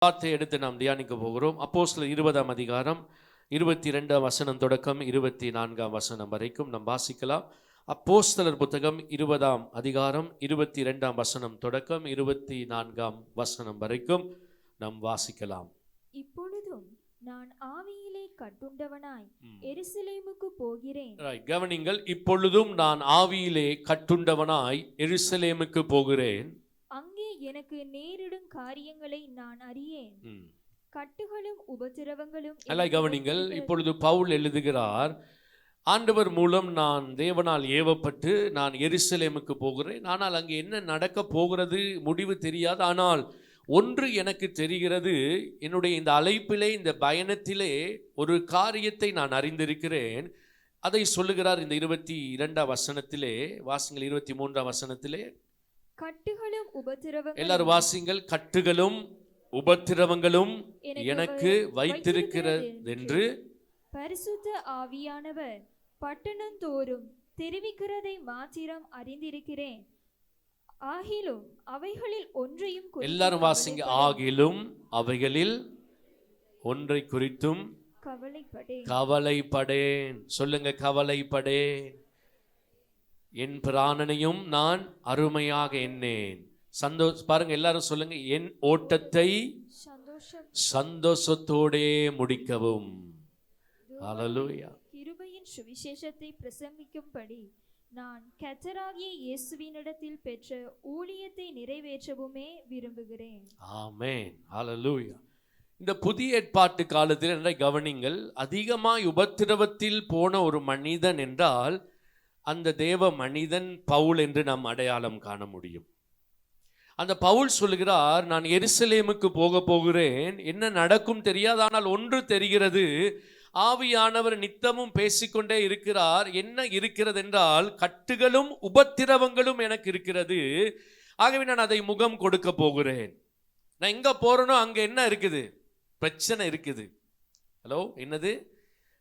வார்த்தை எடுத்து நாம் தியானிக்க போகிறோம். அப்போஸ்தலர் 20ஆம் அதிகாரம் 22ஆம் வசனம் தொடக்கம் 24ஆம் வசனம் வரைக்கும் நாம் வாசிக்கலாம். அப்போஸ்தலர் புத்தகம் 20ஆம் அதிகாரம் 22ஆம் வசனம் தொடக்கம் 24ஆம் வசனம் வரைக்கும் நாம் வாசிக்கலாம். இப்பொழுதும் நான் ஆவியிலே கட்டுண்டவனாய் எருசலேமுக்கு போகிறேன். கவனிங்கள், இப்பொழுதும் நான் ஆவியிலே கட்டுண்டவனாய் எருசலேமுக்கு போகிறேன். அங்கே எனக்கு நேரிடும் காரியங்களை நான் அறியேன். கட்டுகளும் உபத்திரவங்களும். கவனிங்கள், இப்பொழுது பவுல் எழுதுகிறார், ஆண்டவர் மூலம் நான் தேவனால் ஏவப்பட்டு நான் எருசலேமுக்கு போகிறேன். ஆனால் அங்கே என்ன நடக்க போகிறது முடிவு தெரியாது. ஆனால் ஒன்று எனக்கு தெரிகிறது, என்னுடைய இந்த அழைப்பிலே, இந்த பயணத்திலே ஒரு காரியத்தை நான் அறிந்திருக்கிறேன். அதை சொல்லுகிறார் இந்த 22ஆம் வசனத்திலே. வாசிங்கள் 23ஆம் வசனத்திலே. கட்டுகளும் உபத்திரவங்களும். எல்லாரும் வாசிங்கள். கட்டுகளும் உபத்திரவங்களும் எனக்கு வைத்திருக்கிறதென்று பரிசுத்த ஆவியானவர் பட்டணந்தோறும் தெரிவிக்கிறதை மாத்திரம் அறிந்திருக்கிறேன். ஆகிலும் அவைகளில் ஒன்றையும். எல்லாரும் வாசிங்க. ஆகிலும் அவைகளில் ஒன்றை குறித்தும் கவலைப்படேன். சொல்லுங்க, கவலைப்படேன். என் பிராணனையும் நான் அருமையாக எண்ணேன். பாருங்க, எல்லாரும் சொல்லுங்க, என் ஓட்டத்தை சந்தோஷத்தோடே முடிக்கவும். ஹல்லேலூயா. கிருபையின் சுவிசேஷத்தை பிரசங்கிக்கும்படி நான் கர்த்தராகிய இயேசுவினிடத்தில் பெற்ற ஊழியத்தை நிறைவேற்றவுமே விரும்புகிறேன். ஆமென். ஹல்லேலூயா. இந்த புதிய ஏற்பாட்டு காலத்தில் என்ன கவனிங்கள், அதிகமாய் உபத்திரவத்தில் போன ஒரு மனிதன் என்றால் அந்த தேவ மனிதன் பவுல் என்று நாம் அடையாளம் காண முடியும். அந்த பவுல் சொல்லுகிறார், நான் எருசலேமுக்கு போகிறேன். என்ன நடக்கும் தெரியாது, ஆனால் ஒன்று தெரிகிறது, ஆவியானவர் நித்தமும் பேசிக்கொண்டே இருக்கிறார். என்ன இருக்கிறது என்றால், கட்டுகளும் உபத்திரவங்களும் எனக்கு இருக்கிறது. ஆகவே நான் அதை முகம் கொடுக்க போகிறேன். நான் எங்க போறேனோ அங்க என்ன இருக்குது? பிரச்சனை இருக்குது. ஹலோ, என்னது?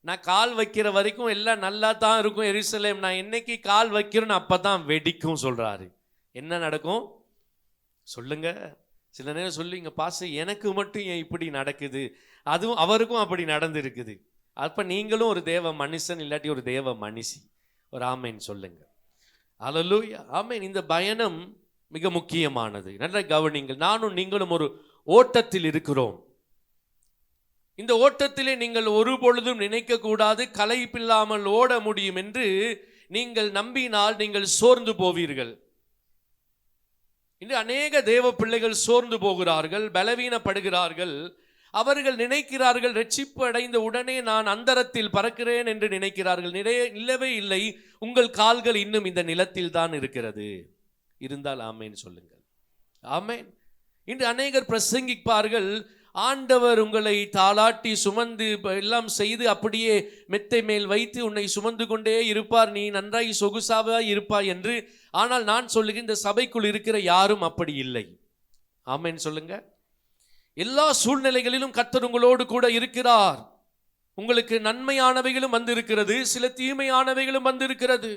நான் கால் வைக்கிற வரைக்கும் எல்லாம் நல்லா தான் இருக்கும் எருசலேம். நான் என்னைக்கு கால் வைக்கிறேன்னு அப்பதான் வெடிக்கும் சொல்றாரு. என்ன நடக்கும் சொல்லுங்க. சில நேரம் சொல்லுங்க, பாச எனக்கு மட்டும் ஏன் இப்படி நடக்குது? அதுவும் அவருக்கும் அப்படி நடந்து இருக்குது. அப்ப நீங்களும் ஒரு தேவ மனுஷன், இல்லாட்டி ஒரு தேவ மனுஷி. ஒரு ஆமேன் சொல்லுங்க. ஹல்லேலூயா. ஆமேன். இந்த பயணம் மிக முக்கியமானது. நல்லா கவனிங்கள். நானும் நீங்களும் ஒரு ஓட்டத்தில் இருக்கிறோம். இந்த ஓட்டத்திலே நீங்கள் ஒரு பொழுதும் நினைக்க கூடாது களைப்பில்லாமல் ஓட முடியும் என்று நீங்கள் நம்பினால் நீங்கள் சோர்ந்து போவீர்கள். இன்று அநேக தேவ பிள்ளைகள் சோர்ந்து போகிறார்கள், பலவீனப்படுகிறார்கள். அவர்கள் நினைக்கிறார்கள், ரட்சிப்பு அடைந்த உடனே நான் அந்தரத்தில் பறக்கிறேன் என்று நினைக்கிறார்கள். இல்லவே இல்லை. உங்கள் கால்கள் இன்னும் இந்த நிலத்தில் தான் இருக்கிறது. இருந்தால் ஆமேன் சொல்லுங்கள். ஆமேன். இன்று அநேகர் பிரசங்கிப்பார்கள், ஆண்டவர் உங்களை தாளாட்டி சுமந்து எல்லாம் செய்து அப்படியே மெத்தை மேல் வைத்து உன்னை சுமந்து கொண்டே இருப்பார், நீ நன்றாய் சொகுசாவாய் இருப்பாய் என்று. ஆனால் நான் சொல்லுகிறேன், இந்த சபைக்குள் இருக்கிற யாரும் அப்படி இல்லை. ஆமென் சொல்லுங்க. எல்லா சூழ்நிலைகளிலும் கர்த்தர் உங்களோடு கூட இருக்கிறார். உங்களுக்கு நன்மையானவைகளும் வந்திருக்கிறது, சில தீமையானவைகளும் வந்திருக்கிறது.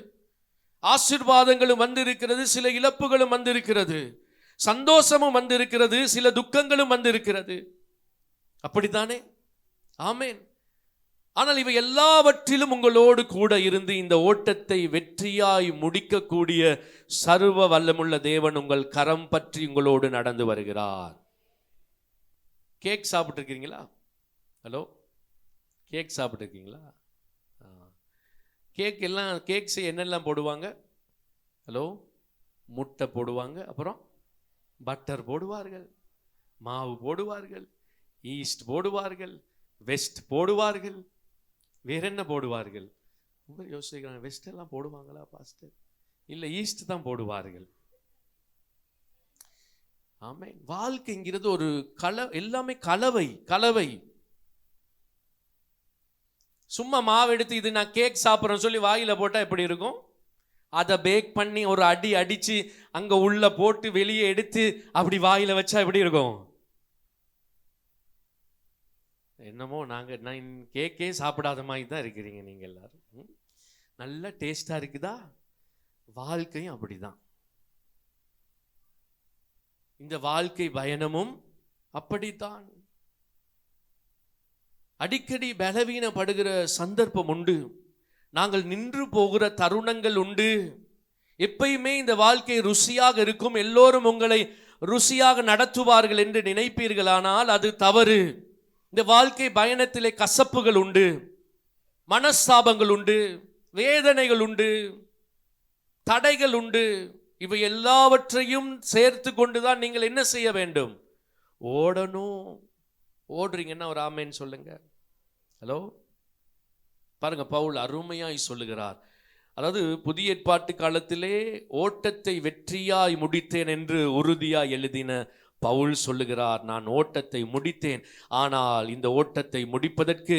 ஆசீர்வாதங்களும் வந்திருக்கிறது, சில இழப்புகளும் வந்திருக்கிறது. சந்தோஷமும் வந்திருக்கிறது, சில துக்கங்களும் வந்திருக்கிறது. அப்படித்தானே? ஆமென். ஆனால் இவை எல்லாவற்றிலும் உங்களோடு கூட இருந்து இந்த ஓட்டத்தை வெற்றியாய் முடிக்கக்கூடிய சர்வ வல்லமுள்ள தேவன் உங்கள் கரம் பற்றி உங்களோடு நடந்து வருகிறார். கேக் சாப்பிட்டு இருக்கீங்களா? ஹலோ, கேக் சாப்பிட்டு இருக்கீங்களா? கேக் எல்லாம் கேக்ஸ் என்னெல்லாம் போடுவாங்க? ஹலோ, முட்டை போடுவாங்க, அப்புறம் பட்டர் போடுவார்கள், மாவு போடுவார்கள், ஈஸ்ட் போடுவார்கள், வெஸ்ட் போடுவார்கள். வேற என்ன போடுவார்கள்? யோசிக்கிறாங்க, வெஸ்ட் எல்லாம் போடுவாங்களா பாஸ்டர்? இல்லை, ஈஸ்ட் தான் போடுவார்கள். ஆமென். வாழ்க்கைங்கிறது ஒரு எல்லாமே கலவை. சும்மா மாவு எடுத்து இது நான் கேக் சாப்பிட்றேன்னு சொல்லி வாயில போட்டா எப்படி இருக்கும்? அதை பேக் பண்ணி ஒரு அடிச்சு அங்க உள்ள போட்டு வெளியே எடுத்து அப்படி வாயில வச்சா எப்படி இருக்கும்? என்னமோ நான் கேக்கே சாப்பிடாத மாதிரி தான் இருக்கிறீங்க நீங்க எல்லாரும். நல்ல டேஸ்டா இருக்குதா? வாழ்க்கையும் அப்படிதான். இந்த வாழ்க்கை பயணமும் அப்படித்தான் அடிக்கடி பலவீனப்படுகிற சந்தர்ப்பம் உண்டு. நாங்கள் நின்று போகிற தருணங்கள் உண்டு. எப்பயுமே இந்த வாழ்க்கை ருசியாக இருக்கும், எல்லோரும் உங்களை ருசியாக நடத்துவார்கள் என்று நினைப்பீர்களானால் அது தவறு. இந்த வாழ்க்கை பயணத்திலே கசப்புகள் உண்டு, மனஸ்தாபங்கள் உண்டு, வேதனைகள் உண்டு, தடைகள் உண்டு. இவை எல்லாவற்றையும் சேர்த்து கொண்டுதான் நீங்கள் என்ன செய்ய வேண்டும்? ஓடணும். ஓடுறீங்கன்னா ஒரு ஆமேன்னு சொல்லுங்க. ஹலோ, பாருங்க, பவுல் அருமையாய் சொல்லுகிறார். அதாவது புதிய ஏற்பாட்டு காலத்திலே ஓட்டத்தை வெற்றியாய் முடித்தேன் என்று உறுதியாய் எழுதின பவுல் சொல்லுகிறார், நான் ஓட்டத்தை முடித்தேன். ஆனால் இந்த ஓட்டத்தை முடிப்பதற்கு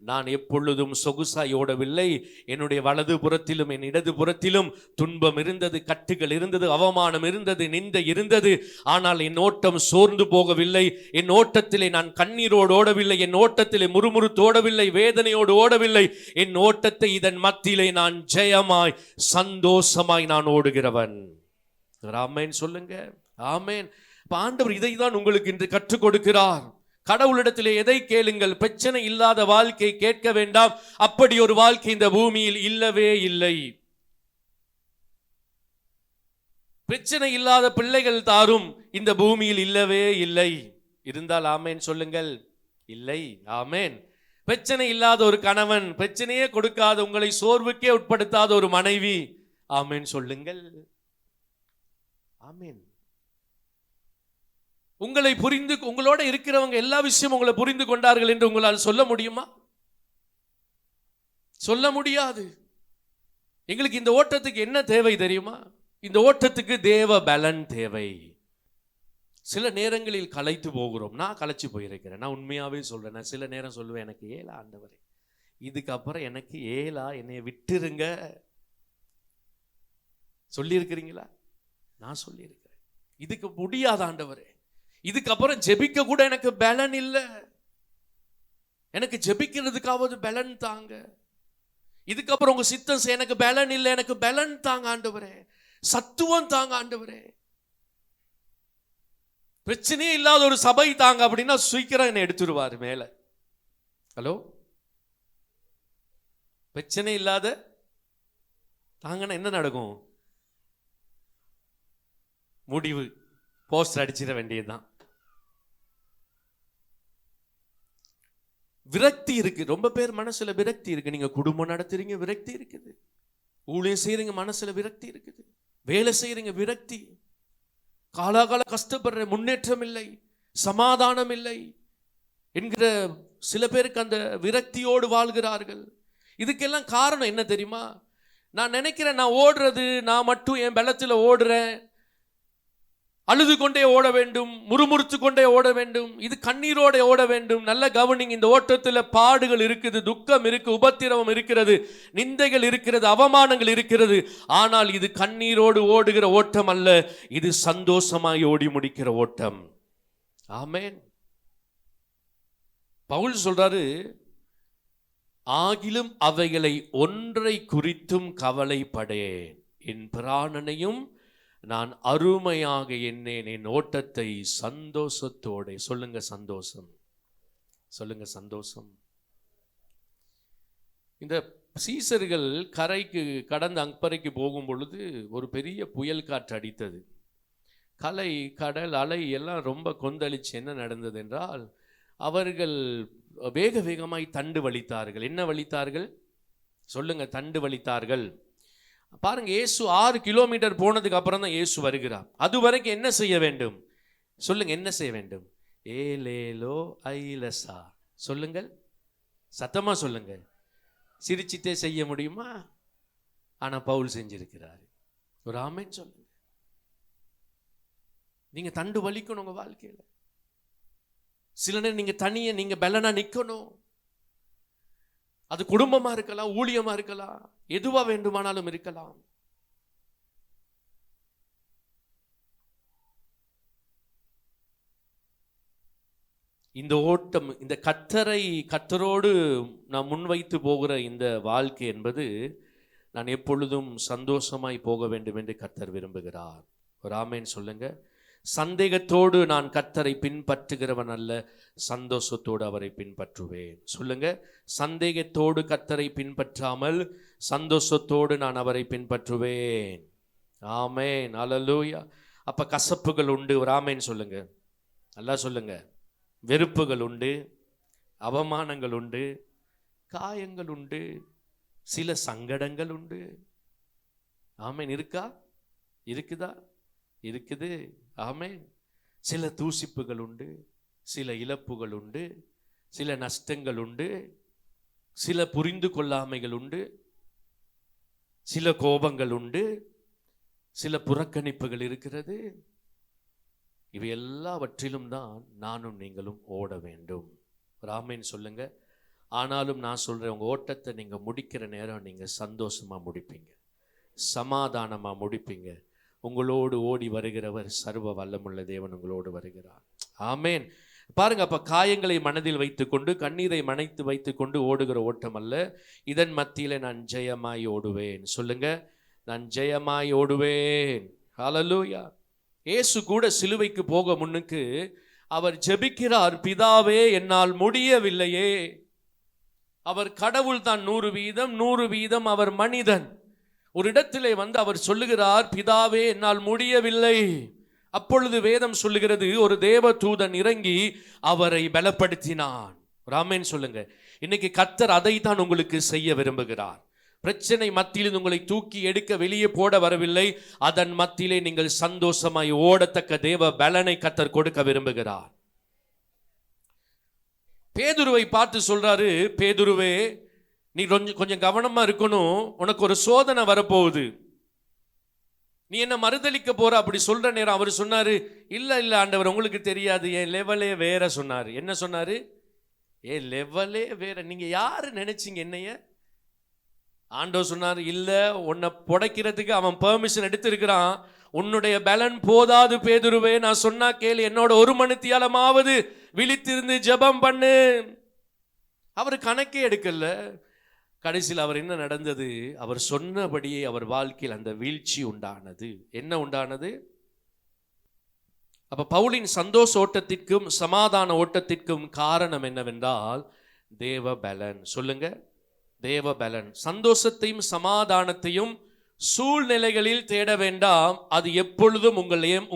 நான் எப்பொழுதும் சொகுசாய் ஓடவில்லை. என்னுடைய வலது புறத்திலும் என் இடது புறத்திலும் துன்பம் இருந்தது, கட்டுகள் இருந்தது, அவமானம் இருந்தது, நிந்தை இருந்தது. ஆனால் என் ஓட்டம் சோர்ந்து போகவில்லை. என் ஓட்டத்திலே நான் கண்ணீரோடு ஓடவில்லை. என் ஓட்டத்திலே முறுமுறுத்து ஓடவில்லை, வேதனையோடு ஓடவில்லை. என் ஓட்டத்தை இதன் மத்தியிலே நான் ஜெயமாய் சந்தோஷமாய் நான் ஓடுகிறவன். ஆமென் சொல்லுங்க. ஆமென். ஆண்டவர் இதை தான் உங்களுக்கு இன்று கற்றுக் கொடுக்கிறார். கடவுளிடத்திலே எதை கேளுங்கள், பிரச்சனை இல்லாத வாழ்க்கை கேட்க வேண்டாம். அப்படி ஒரு வாழ்க்கை இந்த பூமியில் இல்லவே இல்லை. பிரச்சனை இல்லாத பிள்ளைகள் தாரும் இந்த பூமியில் இல்லவே இல்லை. இருந்தால் ஆமேன் சொல்லுங்கள். இல்லை. ஆமேன். பிரச்சனை இல்லாத ஒரு கணவன், பிரச்சனையே கொடுக்காத, உங்களை சோர்வுக்கே உட்படுத்தாத ஒரு மனைவி, ஆமேன் சொல்லுங்கள். ஆமேன். உங்களை புரிந்து, உங்களோட இருக்கிறவங்க எல்லா விஷயமும் உங்களை புரிந்து கொண்டார்கள் என்று உங்களால் சொல்ல முடியுமா? சொல்ல முடியாது. எங்களுக்கு இந்த ஓட்டத்துக்கு என்ன தேவை தெரியுமா? இந்த ஓட்டத்துக்கு தேவ பலன் தேவை. சில நேரங்களில் களைத்து போகிறோம். நான் களைச்சு போயிருக்கிறேன், நான் உண்மையாவே சொல்றேன். நான் சில நேரம் சொல்லுவேன், எனக்கு ஏலா ஆண்டவரே, இதுக்கப்புறம் எனக்கு ஏலா, என்னை விட்டுருங்க. சொல்லியிருக்கிறீங்களா? நான் சொல்லியிருக்கிறேன், இதுக்கு முடியாத ஆண்டவரே, இதுக்கப்புறம் ஜெபிக்க கூட எனக்கு பலன் இல்லை, எனக்கு ஜெபிக்கிறதுக்காவது பலன் தாங்க. இதுக்கப்புறம் உங்க சித்தம் எனக்கு பலன் இல்லை, எனக்கு பலன் தாங்க ஆண்டவரே, சத்துவம் தாங்க ஆண்டவரே. பிரச்சனையே இல்லாத ஒரு சபை தாங்க அப்படின்னா சீக்கிரம் என்னை எடுத்துருவாரு மேல. ஹலோ, பிரச்சனை இல்லாத தாங்கன்னா என்ன நடக்கும்? முடிவு போஸ்டர் அடிச்சிட வேண்டியதுதான். விரக்தி இருக்கு. ரொம்ப பேர் மனசுல விரக்தி இருக்கு. நீங்க குடும்பம் நடத்துறீங்க, விரக்தி இருக்குது. ஊழியம் செய்யறீங்க, மனசுல விரக்தி இருக்குது. வேலை செய்யறீங்க, விரக்தி. காலாகால கஷ்டப்படுற, முன்னேற்றம் இல்லை, சமாதானம் இல்லை என்கிற சில பேருக்கு அந்த விரக்தியோடு வாழ்கிறார்கள். இதுக்கெல்லாம் காரணம் என்ன தெரியுமா? நான் நினைக்கிறேன், நான் ஓடுறது, நான் மட்டும் என் பலத்தில் ஓடுறேன், அழுது கொண்டே ஓட வேண்டும், முறுமுறுத்து கொண்டே ஓட வேண்டும், இது கண்ணீரோட ஓட வேண்டும். நல்ல கவனிங், இந்த ஓட்டத்தில் பாடுகள் இருக்குது, துக்கம் இருக்கு, உபத்திரவம் இருக்கிறது, நிந்தைகள் இருக்கிறது, அவமானங்கள் இருக்கிறது. ஆனால் இது கண்ணீரோடு ஓடுகிற ஓட்டம் அல்ல, இது சந்தோஷமாய் ஓடி முடிக்கிற ஓட்டம். ஆமென். பவுல் சொல்றாரு, ஆகிலும் அவைகளை ஒன்றை குறித்தும் கவலைப்படேன், என் பிராணனையும் நான் அருமையாக எண்ணேன், என் ஓட்டத்தை சந்தோஷத்தோட. சொல்லுங்க சந்தோஷம், சொல்லுங்க சந்தோஷம். இந்த சீசர்கள் கரைக்கு கடந்து அக்கறைக்கு போகும் பொழுது ஒரு பெரிய புயல் காற்று அடித்தது. கலை, கடல், அலை எல்லாம் ரொம்ப கொந்தளிச்சு என்ன நடந்தது என்றால், அவர்கள் வேக வேகமாய் தண்டு வலித்தார்கள். என்ன வலித்தார்கள்? சொல்லுங்க, தண்டு வலித்தார்கள். பாருங்க, இயேசு 6 கிலோமீட்டர் போனதுக்கு அப்புறம் தான் இயேசு வருகிறார். அது வரைக்கும் என்ன செய்ய வேண்டும்? சொல்லுங்க, என்ன செய்ய வேண்டும்? ஏலேலோ ஐலசா. சொல்லுங்கள், சத்தமா சொல்லுங்க. சிரிச்சிட்டே செய்ய முடியுமா? ஆனா பவுல் செஞ்சிருக்கிறார். ஒரு ஆமென் சொல்லுங்க. நீங்க தண்டு வலிக்கணும் உங்க வாழ்க்கையில. சில நேரம் நீங்க தனியே, நீங்க பலனா நிக்கணும். அது குடும்பமா இருக்கலாம், ஊழியமா இருக்கலாம், எதுவா வேண்டுமானாலும் இருக்கலாம். இந்த ஓட்டம், இந்த கத்தரோடு நான் முன்வைத்து போகிற இந்த வாழ்க்கை என்பது, நான் எப்பொழுதும் சந்தோஷமாய் போக வேண்டும் என்று கர்த்தர் விரும்புகிறார். ஒரு ஆமென் சொல்லுங்க. சந்தேகத்தோடு நான் கர்த்தரை பின்பற்றுகிறவன் அல்ல, சந்தோஷத்தோடு அவரை பின்பற்றுவேன். சொல்லுங்க, சந்தேகத்தோடு கர்த்தரை பின்பற்றாமல் சந்தோஷத்தோடு நான் அவரை பின்பற்றுவேன். ஆமென், அல்லேலூயா. அப்ப கசப்புகள் உண்டு, ஒரு ஆமென் சொல்லுங்க, நல்லா சொல்லுங்க. வெறுப்புகள் உண்டு, அவமானங்கள் உண்டு, காயங்கள் உண்டு, சில சங்கடங்கள் உண்டு. ஆமென். இருக்கா? இருக்குதா? இருக்குது. ஆமென். சில தூசிப்புகள் உண்டு, சில இழப்புகள் உண்டு, சில நஷ்டங்கள் உண்டு, சில புரிந்து கொள்ளாமைகள் உண்டு, சில கோபங்கள் உண்டு, சில புறக்கணிப்புகள் இருக்கிறது. இவை எல்லாவற்றிலும் தான் நானும் நீங்களும் ஓட வேண்டும். ஆமென் சொல்லுங்க. ஆனாலும் நான் சொல்றேன், உங்க ஓட்டத்தை நீங்க முடிக்கிற நேரம் நீங்க சந்தோஷமா முடிப்பீங்க, சமாதானமா முடிப்பீங்க. உங்களோடு ஓடி வருகிறவர் சர்வ வல்லமுள்ள தேவன் உங்களோடு வருகிறார். ஆமென். பாருங்க, அப்ப காயங்களை மனதில் வைத்துக்கொண்டு கண்ணீரை மனைத்து வைத்துக்கொண்டு ஓடுகிற ஓட்டம் அல்ல. இதன் மத்தியில நான் ஜெயமாய் ஓடுவேன். சொல்லுங்க, நான் ஜெயமாய் ஓடுவேன். ஹல்லேலூயா. இயேசு கூட சிலுவைக்கு போக முன்னுக்கு அவர் ஜெபிக்கிறார், பிதாவே என்னால் முடியவில்லையே. அவர் கடவுள் தான் 100%, அவர் மனிதன். ஒரு இடத்திலே வந்து அவர் சொல்லுகிறார், பிதாவே என்னால் முடியவில்லை. அப்பொழுது வேதம் சொல்லுகிறது, ஒரு தேவ தூதன் இறங்கி அவரை பலப்படுத்தினான். ஆமென் சொல்லுங்க. இன்னைக்கு கர்த்தர் அதை தான் உங்களுக்கு செய்ய விரும்புகிறார். பிரச்சனை மத்தியில் உங்களை தூக்கி எடுக்க வெளியே போட வரவில்லை, அதன் மத்தியிலே நீங்கள் சந்தோஷமாய் ஓடத்தக்க தேவ பலனை கர்த்தர் கொடுக்க விரும்புகிறார். பேதுருவை பார்த்து சொல்றாரு, பேதுருவே நீ கொஞ்சம் கவனமா இருக்கணும், உனக்கு ஒரு சோதனை வரப்போகுது, நீ என்ன மறுதலிக்க போற அப்படி சொல்ற நேரம் அவர் சொன்னாரு, இல்ல இல்ல ஆண்டவர், உங்களுக்கு தெரியாது, என் லெவலே வேற சொன்னாரு. என்ன சொன்னாரு? என் லெவலே வேற. நீங்க யாரு நினைச்சீங்க என்னைய? ஆண்டவர் சொன்னார், இல்ல, உன்னை புடைக்கிறதுக்கு அவன் பெர்மிஷன் எடுத்திருக்கிறான். உன்னுடைய பலன் போதாது பேதுருவே, நான் சொன்னா கேளு, என்னோட 1 மணித்தியாலமாவது விழித்திருந்து ஜெபம் பண்ணு. அவர் கணக்கே எடுக்கல. கடைசியில் அவர் என்ன நடந்தது? அவர் சொன்னபடியே அவர் வாழ்க்கையில் அந்த வீழ்ச்சி உண்டானது. என்ன உண்டானது? அப்ப பவுலின் சந்தோஷ ஓட்டத்திற்கும் சமாதான ஓட்டத்திற்கும் காரணம் என்னவென்றால் தேவ பலன். சொல்லுங்க, தேவ பலன். சந்தோஷத்தையும் சமாதானத்தையும் சூழ்நிலைகளில் தேட வேண்டாம், அது எப்பொழுதும்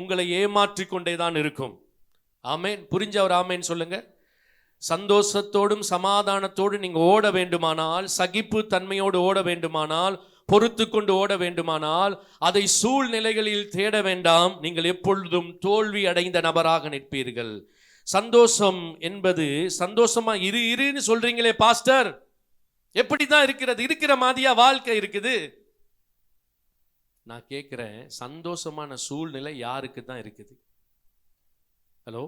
உங்களை ஏமாற்றிக் கொண்டேதான் இருக்கும். ஆமென். புரிஞ்ச ஒரு ஆமென் சொல்லுங்க. சந்தோஷத்தோடும் சமாதானத்தோடு நீங்க ஓட வேண்டுமானால், சகிப்பு தன்மையோடு ஓட வேண்டுமானால், பொறுத்து கொண்டு ஓட வேண்டுமானால், அதை சூழ்நிலைகளில் தேட வேண்டாம். நீங்கள் எப்பொழுதும் தோல்வி அடைந்த நபராக நிற்பீர்கள். சந்தோஷம் என்பது, சந்தோஷமா இருன்னு சொல்றீங்களே பாஸ்டர், எப்படிதான் இருக்கிறது? இருக்கிற மாதிரியா வாழ்க்கை இருக்குது? நான் கேட்கிறேன், சந்தோஷமான சூழ்நிலை யாருக்கு தான் இருக்குது? ஹலோ,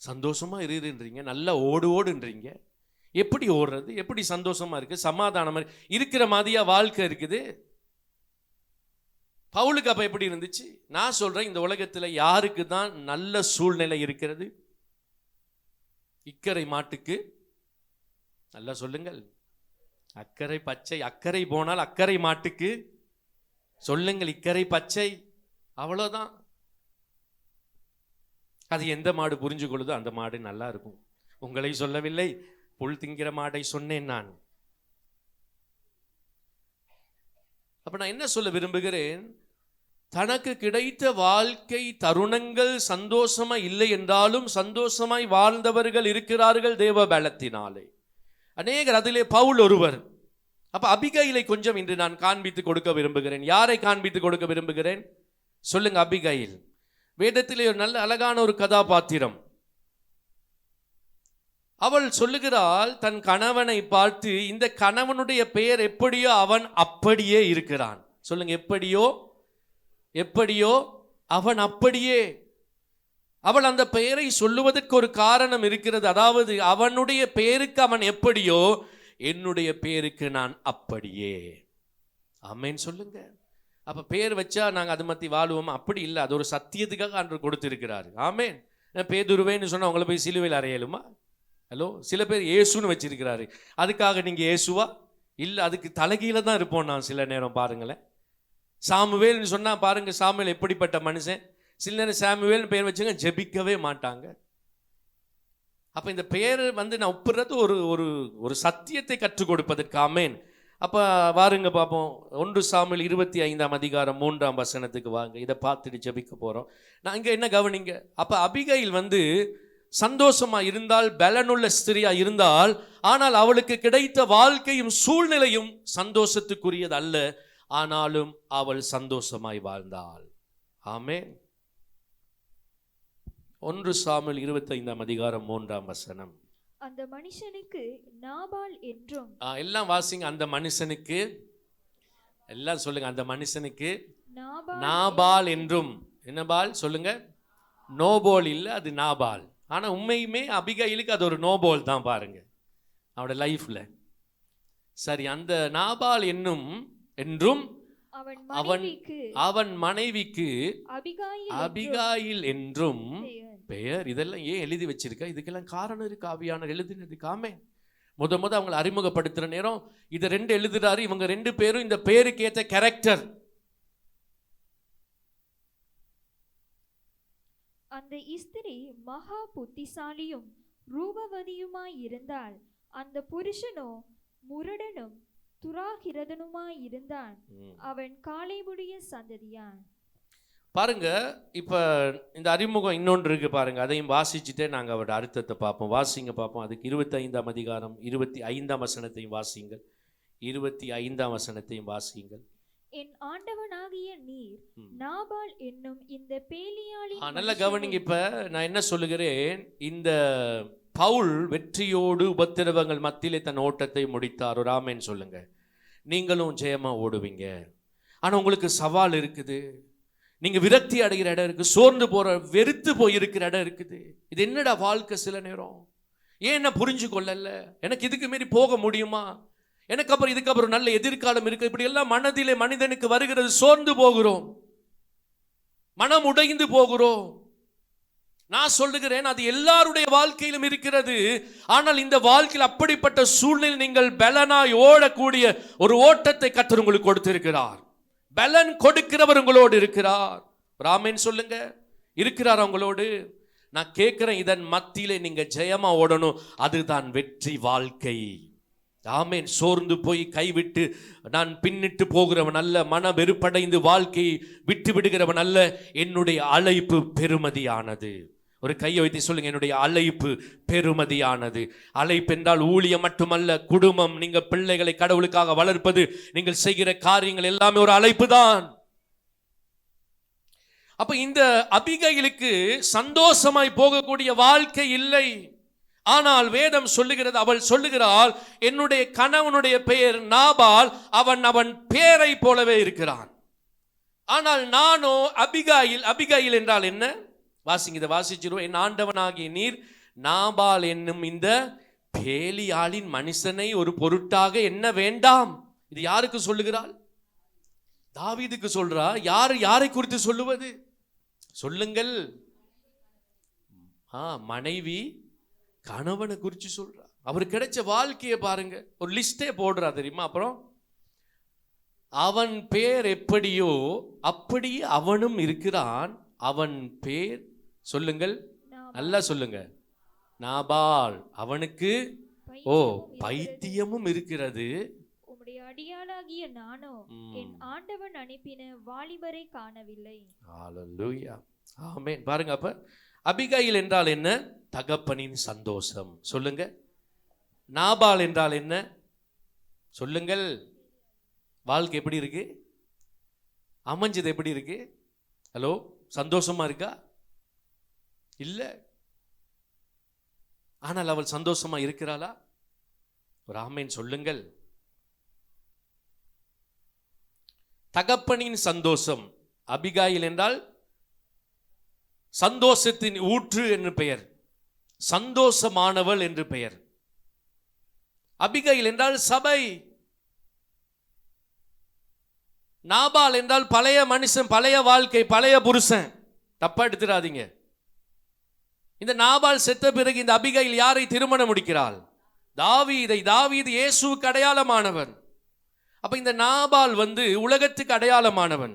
சந்தோஷமா இருன்றீங்க, நல்லா ஓடுன்றீங்க. எப்படி ஓடுறது? எப்படி சந்தோஷமா இருக்கு, சமாதானமா இருக்கிற மாதிரியா வாழ்க்கை இருக்குது? பவுலுக்கு அப்ப எப்படி இருந்துச்சு? நான் சொல்றேன், இந்த உலகத்துல யாருக்கு தான் நல்ல சூழ்நிலை இருக்கிறது? இக்கரை மாட்டுக்கு, நல்லா சொல்லுங்கள், அக்கறை பச்சை. அக்கறை போனால் அக்கறை மாட்டுக்கு சொல்லுங்கள், இக்கரை பச்சை. அவ்வளவுதான். அது எந்த மாடு புரிஞ்சு கொள்ளுதோ அந்த மாடு நல்லா இருக்கும். உங்களை சொல்லவில்லை, புல் திங்கிற மாடை சொன்னேன் நான். அப்ப நான் என்ன சொல்ல விரும்புகிறேன்? தனக்கு கிடைத்த வாழ்க்கை தருணங்கள் சந்தோஷமா இல்லை என்றாலும் சந்தோஷமாய் வாழ்ந்தவர்கள் இருக்கிறார்கள் தேவ பலத்தினாலே. அநேகர், அதிலே பவுல் ஒருவர். அப்ப அபிகைலை கொஞ்சம் இன்று நான் காண்பித்து கொடுக்க விரும்புகிறேன். யாரை காண்பித்து கொடுக்க விரும்புகிறேன்? சொல்லுங்க, அபிகைல். வேதத்திலே ஒரு நல்ல அழகான ஒரு கதாபாத்திரம். அவள் சொல்லுகிறாள் தன் கணவனை பார்த்து, இந்த கணவனுடைய பெயர் எப்படியோ அவன் அப்படியே இருக்கிறான். சொல்லுங்க, எப்படியோ அவன் அப்படியே. அவள் அந்த பெயரை சொல்லுவதற்கு ஒரு காரணம் இருக்கிறது. அதாவது அவனுடைய பெயருக்கு அவன் எப்படியோ, என்னுடைய பெயருக்கு நான் அப்படியே. ஆமென் சொல்லுங்க. அப்ப பெயர் வச்சா நாங்க அது மத்தி வாழுவோம்? அப்படி இல்லை. அது ஒரு சத்தியத்துக்காக ஆண்டவர் கொடுத்திருக்கிறாரு. ஆமென். பேதுருவேன்னு சொன்னா உங்களை போய் சிலுவையில் அறையலுமா? ஹலோ, சில பேர் இயேசுன்னு வச்சிருக்கிறாரு. அதுக்காக நீங்க இயேசுவா? இல்லை, அதுக்கு தலைகீழ தான் இருப்போம் நான் சில நேரம். பாருங்களேன், சாமுவேல்னு சொன்னா பாருங்க, சாமுவேல் எப்படிப்பட்ட மனுஷன். சில நேரம் சாமுவேல்னு பெயர் வச்சுங்க, ஜெபிக்கவே மாட்டாங்க. அப்போ இந்த பெயர் நான் ஒப்புறது ஒரு ஒரு ஒரு சத்தியத்தை கற்றுக் கொடுப்பதற்கு. ஆமேன். அப்போ வாருங்க பார்ப்போம், 1 சாமுவேல் 25ஆம் அதிகாரம் 3ஆம் வசனத்துக்கு வாங்க. இதை பார்த்துட்டு ஜெபிக்க போகிறோம். நான் இங்கே என்ன கவனிங்க, அப்போ அபிகைல் சந்தோஷமா இருந்தால், பலனுள்ள ஸ்திரியா இருந்தால், ஆனால் அவளுக்கு கிடைத்த வாழ்க்கையும் சூழ்நிலையும் சந்தோஷத்துக்குரியது அல்ல. ஆனாலும் அவள் சந்தோஷமாய் வாழ்ந்தாள். ஆமென். 1 சாமுவேல் 25ஆம் அதிகாரம் 3ஆம் வசனம். அந்த மனுஷனுக்கு நாபால் என்றும். எல்லாம் வாசிங்க. அந்த மனுஷனுக்கு, எல்லாம் சொல்லுங்க, அந்த மனுஷனுக்கு நாபால் என்றும். என்ன பால் சொல்லுங்க? நோபோல் இல்லை, அது நாபால். ஆனா உண்மையுமே அபிகைலுக்கு அது ஒரு நோபோல் தான். பாருங்க அவனோட லைஃப்ல. சரி, அந்த நாபால் என்றும் அவன் மனைவிக்கு அபிகாயில் என்றும் பெயர். இதெல்லாம் ஏன் எழுதி வச்சிருக்க? இதுக்கெல்லாம் காரணம் இருக்கு. ஆவியானவர் எழுதினதுக்கு. ஆமென். முத அவங்களை அறிமுகப்படுத்துற நேரம் இதை 2 எழுதுறாரு. இவங்க 2 பேரும் இந்த பேருக்கு ஏற்ற கேரக்டர். அந்த ஸ்திரீ மகா புத்திசாலியும் ரூபவதியுமாய் இருந்தால், அந்த புருஷனோ முரடனும் துராகிரதனுமாய் இருந்தான். அவன் காலேபுடைய சந்ததியான். பாருங்க, இப்ப இந்த அறிமுகம் இன்னொன்று இருக்கு பாருங்க. அதையும் வாசிச்சுட்டே நாங்க அவரோட அர்த்தத்தை பார்ப்போம். வாசிங்க பார்ப்போம். அதுக்கு 25ஆம் அதிகாரம் 25ஆம் வசனத்தையும் வாசிங்கள். 25ஆம் வசனத்தையும் வாசிங்கள். என் ஆண்டவனாகிய நீர் நாபால் என்னும் இந்த பேலியாளின். நல்ல கவனிங்க. இப்ப நான் என்ன சொல்லுகிறேன், இந்த பவுல் வெற்றியோடு உபத்திரவங்கள் மத்தியிலே தன் ஓட்டத்தை முடித்தார். ஒரு ஆமென் சொல்லுங்க. நீங்களும் ஜெயமா ஓடுவீங்க. ஆனா உங்களுக்கு சவால் இருக்குது. நீங்க விரக்தி அடைகிற இடம் இருக்கு, சோர்ந்து போற, வெறுத்து போயிருக்கிற இடம் இருக்குது. இது என்னடா வாழ்க்கை? சில நேரம் ஏன் என்ன புரிஞ்சு கொள்ளல, எனக்கு இதுக்கு மீறி போக முடியுமா, எனக்கு அப்புறம் இதுக்கப்புறம் நல்ல எதிர்காலம் இருக்கு, இப்படி எல்லாம் மனதிலே மனிதனுக்கு வருகிறது. சோர்ந்து போகிறோம், மனம் உடைந்து போகிறோம். நான் சொல்லுகிறேன், அது எல்லாருடைய வாழ்க்கையிலும் இருக்கிறது. ஆனால் இந்த வாழ்க்கையில் அப்படிப்பட்ட சூழ்நிலை நீங்கள் பலனாய் ஓடக்கூடிய ஒரு ஓட்டத்தை கர்த்தர் உங்களுக்கு கொடுத்திருக்கிறார். பலன் கொடுக்கிறவர் உங்களோடு இருக்கிறார். ஆமென் சொல்லுங்க. இருக்கிறார் உங்களோடு. நான் கேட்கிறேன், இதன் மத்தியிலே நீங்க ஜெயமா ஓடணும். அதுதான் வெற்றி வாழ்க்கை. ஆமென். சோர்ந்து போய் கைவிட்டு நான் பின்னிட்டு போகிறவன் அல்ல, மன வெறுப்படைந்து வாழ்க்கையை விட்டு விடுகிறவன் அல்ல. என்னுடைய அழைப்பு பெருமதியானது. ஒரு கையை வைத்து சொல்லுங்க, என்னுடைய அழைப்பு பெருமதியானது. அழைப்பு என்றால் ஊழியம் மட்டுமல்ல, குடும்பம், நீங்க பிள்ளைகளை கடவுளுக்காக வளர்ப்பது, நீங்கள் செய்கிற காரியங்கள் எல்லாமே ஒரு அழைப்பு தான். அப்ப இந்த அபிகைலுக்கு சந்தோஷமாய் போகக்கூடிய வாழ்க்கை இல்லை. ஆனால் வேதம் சொல்லுகிறது, அவள் சொல்லுகிறாள், என்னுடைய கணவனுடைய பெயர் நாபால், அவன் பேரை போலவே இருக்கிறான். ஆனால் நானோ அபிகாயில். அபிகாயில் என்றால் என்ன? வாசிங்க, இதை வாசிச்சிருவோம். என் ஆண்டவனாகிய நீர் நாபால் என்னும் இந்த பேலியாளின் மனுஷனை ஒரு பொருட்டாக என்ன வேண்டாம். இது யாருக்கு சொல்லுகிறாள்? தாவீதுக்கு சொல்றா. யாரை குறித்து சொல்லுவது? சொல்லுங்கள். மனைவி கணவனை குறித்து சொல்றா. அவருக்கு கிடைச்ச வாழ்க்கையை பாருங்க, ஒரு லிஸ்டே போடுறா தெரியுமா. அப்புறம் அவன் பேர் எப்படியோ அப்படியே அவனும் இருக்கிறான். அவன் பேர் சொல்லுங்கள், நல்லா சொல்லுங்க, நாபால். அவனுக்கு பைத்தியமும் இருக்கிறது. உம்முடைய அடியாளாகிய நானோ என் ஆண்டவன் அனுப்பின வாலிபரை காணவில்லை. ஹல்லேலூயா. ஆமென். பாருங்க, அப்ப அபிகைல் என்றால் என்ன? தகப்பனின் சந்தோஷம். சொல்லுங்க. நாபால் என்றால் என்ன? சொல்லுங்கள். வாழ்க்கை எப்படி இருக்கு? அமைஞ்சது எப்படி இருக்கு? ஹலோ, சந்தோஷமா இருக்கா? இல்ல. ஆனால் அவள் சந்தோஷமா இருக்கிறாளா? ஒரு ஆமென் சொல்லுங்கள். தகப்பனின் சந்தோஷம். அபிகாயில் என்றால் சந்தோஷத்தின் ஊற்று என்று பெயர், சந்தோஷமானவள் என்று பெயர். அபிகைல் என்றால் சபை. நாபால் என்றால் பழைய மனுஷன், பழைய வாழ்க்கை, பழைய புருஷன். தப்பா எடுத்துடாதீங்க. இந்த நாபால் செத்த பிறகு இந்த அபிகைல் யாரை திருமணம் முடிக்கிறாள்? தாவீதை. தாவீது இயேசுவுக்கு அடையாளமானவன். அப்ப இந்த நாபால் உலகத்துக்கு அடையாளமானவன்.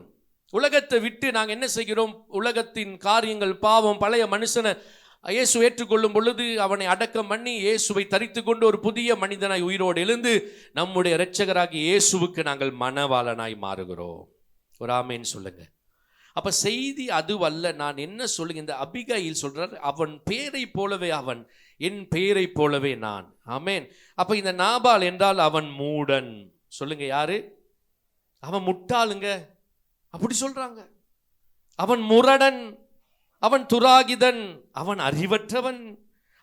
உலகத்தை விட்டு நாங்கள் என்ன செய்கிறோம்? உலகத்தின் காரியங்கள், பாவம், பழைய மனுஷனை இயேசு ஏற்றுக்கொள்ளும் பொழுது அவனை அடக்கம் பண்ணி இயேசுவை தரித்து கொண்டு ஒரு புதிய மனிதனாய் உயிரோடு எழுந்து நம்முடைய இரட்சகராகிய இயேசுவுக்கு நாங்கள் மணவாளனாய் மாறுகிறோம். ஒரு ஆமேன் சொல்லுங்க. அப்ப செய்தி அதுவல்ல. நான் என்ன சொல்லுங்க, இந்த அபிகாயில் சொல்றார், அவன் பேரை போலவே அவன், என் பெயரை போலவே நான். ஆமேன். அப்ப இந்த நாபால் என்றால் அவன் மூடன். சொல்லுங்க, யாரு? அவன் முட்டாளுங்க, அப்படி சொல்றாங்க. அவன் முரடன், அவன் துராகிதன், அவன் அறிவற்றவன்,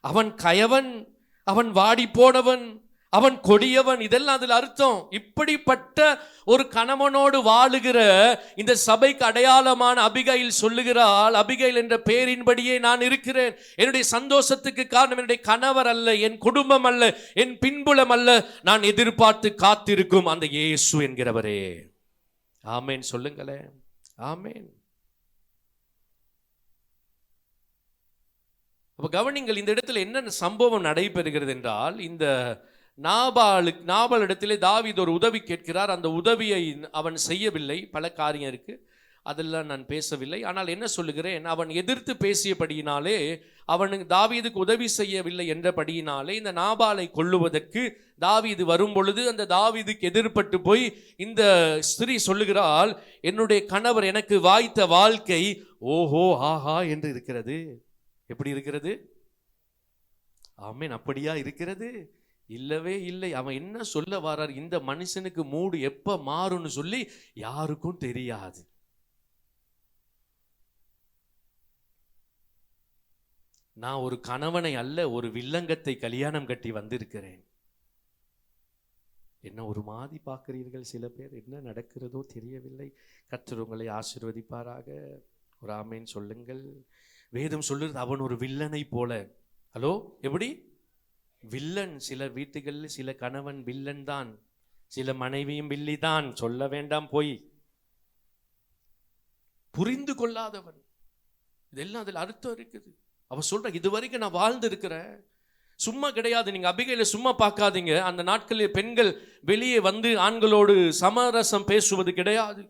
அவன் கயவன், அவன் வாடி போனவன், அவன் கொடியவன். இதெல்லாம் அதில் அர்த்தம். இப்படிப்பட்ட ஒரு கணவனோடு வாழுகிற இந்த சபைக்கு அடையாளமான அபிகாயில் சொல்லுகிறாள், அபிகாயில் என்ற பெயரின்படியே நான் இருக்கிறேன். என்னுடைய சந்தோஷத்துக்கு காரணம் என்னுடைய கணவர் அல்ல, என் குடும்பம் அல்ல, என் பின்புலம் அல்ல, நான் எதிர்பார்த்து காத்திருக்கும் அந்த இயேசு என்கிறவரே. ஆமேன் சொல்லுங்களேன். ஆமேன். அப்ப கவனிங்கள், இந்த இடத்துல என்ன சம்பவம் நடைபெறுகிறது என்றால், இந்த நாபால் இடத்திலே தாவீது ஒரு உதவி கேட்கிறார். அந்த உதவியை அவன் செய்யவில்லை. பல காரியம் இருக்கு, அதெல்லாம் நான் பேசவில்லை. ஆனால் என்ன சொல்லுகிறேன், அவன் எதிர்த்து பேசியபடியினாலே, அவனுக்கு தாவீதுக்கு உதவி செய்யவில்லை என்றபடியினாலே, இந்த நாபாலை கொல்லுவதற்கு தாவீது வரும் பொழுது அந்த தாவீதுக்கு எதிர்பட்டு போய் இந்த ஸ்திரீ சொல்லுகிறாள், என்னுடைய கணவர் எனக்கு வாய்த்த வாழ்க்கை ஓஹோ ஆஹா என்று இருக்கிறது. எப்படி இருக்கிறது? ஆமேன். அப்படியா இருக்கிறது? இல்லவே இல்லை. அவன் என்ன சொல்ல வரார், இந்த மனுஷனுக்கு மூடு எப்ப மாறும்னு சொல்லி யாருக்கும் தெரியாது. நான் ஒரு கணவனை அல்ல, ஒரு வில்லங்கத்தை கல்யாணம் கட்டி வந்திருக்கிறேன். என்ன ஒரு மாதிரி பார்க்கிறீர்கள் சில பேர், என்ன நடக்கிறதோ தெரியவில்லை. கர்த்தர் உங்களை ஆசீர்வதிப்பாராக. ஒரு ஆமேன் சொல்லுங்கள். வேதம் சொல்லுறது அவன் ஒரு வில்லனை போல. ஹலோ, எப்படி வில்லன்? சில வீட்டுகளில் சில கணவன் வில்லன் தான், சில மனைவியும் வில்லி தான். சொல்ல வேண்டாம் போய். புரிந்து கொள்ளாதவன். இதெல்லாம் அதில் அர்த்தம் இருக்குது. அவன் சொல்ற, இதுவரைக்கும் நான் வாழ்ந்து இருக்கிறேன், சும்மா கிடையாது. நீங்க அபிகையில சும்மா பார்க்காதீங்க. அந்த நாட்களில் பெண்கள் வெளியே வந்து ஆண்களோடு சமரசம் பேசுவது கிடையாது.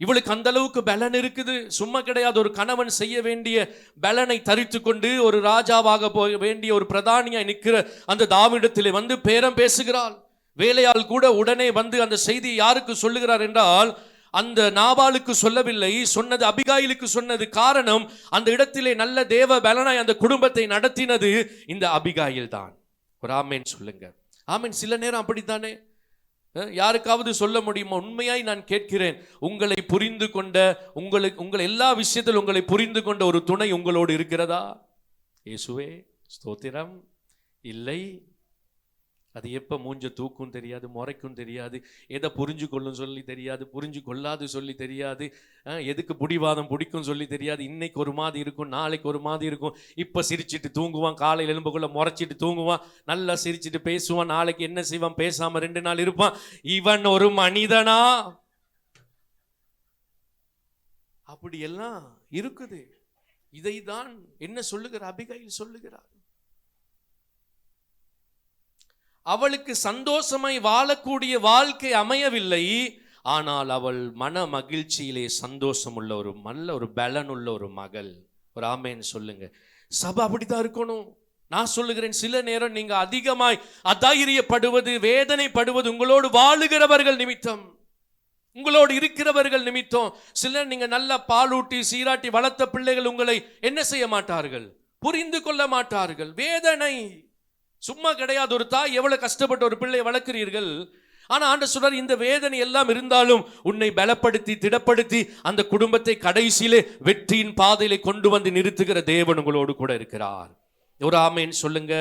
இவளுக்கு அந்த அளவுக்கு பலன் இருக்குது, சும்மா கிடையாது. ஒரு கணவன் செய்ய வேண்டிய பலனை தரித்து கொண்டு ஒரு ராஜாவாக போக வேண்டிய ஒரு பிரதானியாய் நிற்கிற அந்த தாவீதிடத்திலே வந்து பேரம் பேசுகிறாள். வேலையால் கூட உடனே வந்து அந்த செய்தியை யாருக்கு சொல்லுகிறார் என்றால், அந்த நாபாலுக்கு சொல்லவில்லை, சொன்னது அபிகாயிலுக்கு சொன்னது. காரணம், அந்த இடத்திலே நல்ல தேவ பலனாய் அந்த குடும்பத்தை நடத்தினது இந்த அபிகாயில் தான். ஒரு ஆமேன் சொல்லுங்க. ஆமேன். சில நேரம் அப்படித்தானே, யாருக்காவது சொல்ல முடியுமா? உண்மையாய் நான் கேட்கிறேன், உங்களை புரிந்து கொண்ட, உங்களை எல்லா விஷயத்திலும் உங்களை புரிந்து கொண்ட ஒரு துணை உங்களோடு இருக்கிறதா? இயேசுவே ஸ்தோத்திரம். இல்லை. அது எப்போ மூஞ்ச தூக்கும் தெரியாது, முறைக்கும் தெரியாது, எதை புரிஞ்சு கொள்ளும் சொல்லி தெரியாது, புரிஞ்சு கொள்ளாது சொல்லி தெரியாது, எதுக்கு பிடிவாதம் பிடிக்கும் சொல்லி தெரியாது. இன்னைக்கு ஒரு மாதிரி இருக்கும், நாளைக்கு ஒரு மாதிரி இருக்கும். இப்போ சிரிச்சிட்டு தூங்குவான், காலையில் எலும்புக்குள்ள முறைச்சிட்டு தூங்குவான், நல்லா சிரிச்சிட்டு பேசுவான், நாளைக்கு என்ன செய்வான், பேசாம 2 நாள் இருப்பான். இவன் ஒரு மனிதனா? அப்படியெல்லாம் இருக்குது. இதைதான் என்ன சொல்லுகிற அபிகாயில் சொல்லுகிறார். அவளுக்கு சந்தோஷமாய் வாழக்கூடிய வாழ்க்கை அமையவில்லை. ஆனால் அவள் மன மகிழ்ச்சியிலே சந்தோஷம் உள்ள ஒரு நல்ல ஒரு பலன் உள்ள ஒரு மகள். ஒரு ஆமேன் சொல்லுங்க. சபை அப்படித்தான் இருக்கணும். நான் சொல்லுகிறேன், சில நேரம் நீங்க அதிகமாய் அதைரியப்படுவது, வேதனைப்படுவது உங்களோடு வாழுகிறவர்கள் நிமித்தம், உங்களோடு இருக்கிறவர்கள் நிமித்தம். சிலர் நீங்க நல்லா பாலூட்டி சீராட்டி வளர்த்த பிள்ளைகள் உங்களை என்ன செய்ய மாட்டார்கள், புரிந்து கொள்ள மாட்டார்கள். வேதனை சும்மா கிடையாது. ஒரு தாய் எவ்வளவு கஷ்டப்பட்டு ஒரு பிள்ளையை வளர்க்கிறீர்கள். ஆனா ஆண்டவர் சொல்றார், இந்த வேதனை எல்லாம் இருந்தாலும் உன்னை பலப்படுத்தி திடப்படுத்தி அந்த குடும்பத்தை கடைசியிலே வெற்றியின் பாதையிலே கொண்டு வந்து நிறுத்துகிற தேவன் உங்களோடு கூட இருக்கிறார். ஒரு ஆமேன் சொல்லுங்க.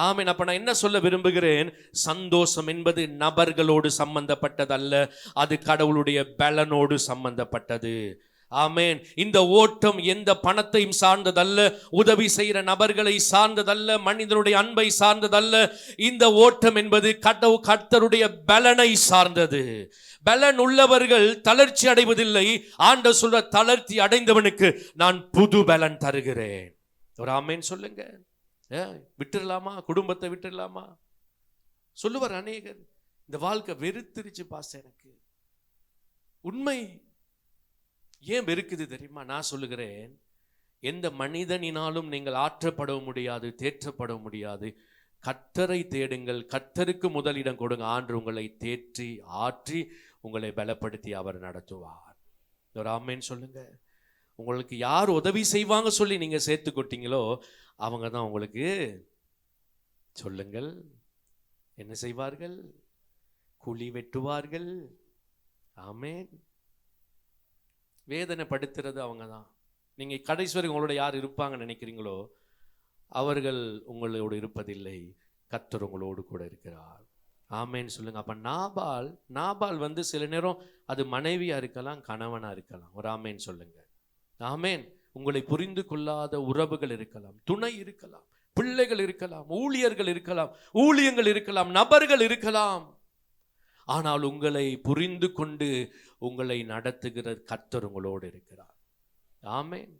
ஆமேன். அப்ப நான் என்ன சொல்ல விரும்புகிறேன், சந்தோஷம் என்பது நபர்களோடு சம்பந்தப்பட்டதல்ல, அது கடவுளுடைய பலனோடு சம்பந்தப்பட்டது. ஆமேன். இந்த ஓட்டம் எந்த பணத்தையும் சார்ந்ததல்ல, உதவி செய்கிற நபர்களை சார்ந்ததல்ல, மனிதனுடைய அன்பை சார்ந்ததல்ல. இந்த ஓட்டம் என்பது கர்த்தருடைய பலனை சார்ந்தது. பலன் உள்ளவர்கள் தளர்ச்சி அடைவதில்லை. ஆண்டவர் சொல்ற, தளர்ச்சி அடைந்தவனுக்கு நான் புது பலன் தருகிறேன். ஒரு ஆமேன் சொல்லுங்க. விட்டுடலாமா? குடும்பத்தை விட்டுடலாமா? சொல்லுவார் அநேகர், இந்த வாழ்க்கை வெறுத்திருச்சு பாஸ், எனக்கு உண்மை. ஏன் வெறுக்குது தெரியுமா? நான் சொல்லுகிறேன், எந்த மனிதனினாலும் நீங்கள் ஆற்றப்பட முடியாது, தேற்றப்பட முடியாது. கர்த்தரை தேடுங்கள், கர்த்தருக்கு முதலிடம் கொடுங்க. ஆண்டு உங்களை தேற்றி ஆற்றி உங்களை பலப்படுத்தி அவர் நடத்துவார். ஒரு ஆமென் சொல்லுங்க. உங்களுக்கு யார் உதவி செய்வாங்க சொல்லி நீங்க சேர்த்து கொட்டீங்களோ அவங்க தான் உங்களுக்கு சொல்லுங்கள் என்ன செய்வார்கள்? குழி வெட்டுவார்கள். ஆமென். வேதனைப்படுத்துறது அவங்க தான். நீங்க கடைசி வரை உங்களோட யார் இருப்பாங்கன்னு நினைக்கிறீங்களோ அவர்கள் உங்களோடு இருப்பதில்லை. கர்த்தர் உங்களோடு கூட இருக்கிறார். ஆமென் சொல்லுங்க. அப்ப நாபால் வந்து சில நேரம் அது மனைவியா இருக்கலாம், கணவனா இருக்கலாம். ஒரு ஆமென் சொல்லுங்க. ஆமென். உங்களை புரிந்து கொள்ளாத உறவுகள் இருக்கலாம், துணை இருக்கலாம், பிள்ளைகள் இருக்கலாம், ஊழியர்கள் இருக்கலாம், ஊழியங்கள் இருக்கலாம், நபர்கள் இருக்கலாம். ஆனால் உங்களை புரிந்து கொண்டு உங்களை நடத்துகிற கர்த்தர் உங்களோடு இருக்கிறார். ஆமென்.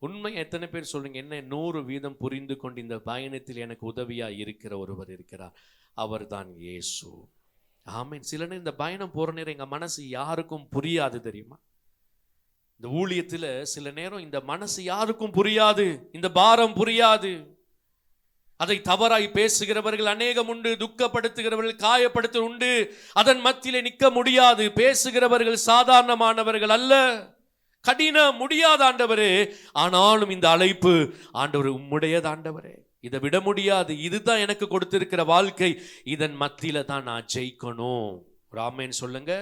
உண்மை எத்தனை பேர் சொல்லுங்க? என்ன 100% புரிந்து கொண்டு இந்த பயணத்தில் எனக்கு உதவியா இருக்கிற ஒருவர் இருக்கிறார், அவர் தான் இயேசு. ஆமென். சில நேரம் இந்த பயணம் போற நேரம் எங்க மனசு யாருக்கும் புரியாது தெரியுமா? இந்த ஊழியத்துல சில நேரம் இந்த மனசு யாருக்கும் புரியாது, இந்த பாரம் புரியாது. அதை தவறாய் பேசுகிறவர்கள் அநேகம் உண்டு, துக்கப்படுத்துகிறவர்கள் காயப்படுத்த உண்டு. அதன் மத்தியிலே நிற்க முடியாது. பேசுகிறவர்கள் சாதாரணமானவர்கள் அல்ல, கடின முடியாத ஆண்டவரே. ஆனாலும் இந்த அழைப்பு ஆண்டவர் உம்முடையது ஆண்டவரே, இதை விட முடியாது. இதுதான் எனக்கு கொடுத்திருக்கிற வாழ்க்கை, இதன் மத்தியில தான் நான் ஜெயிக்கணும். ஆமென் சொல்லுங்க.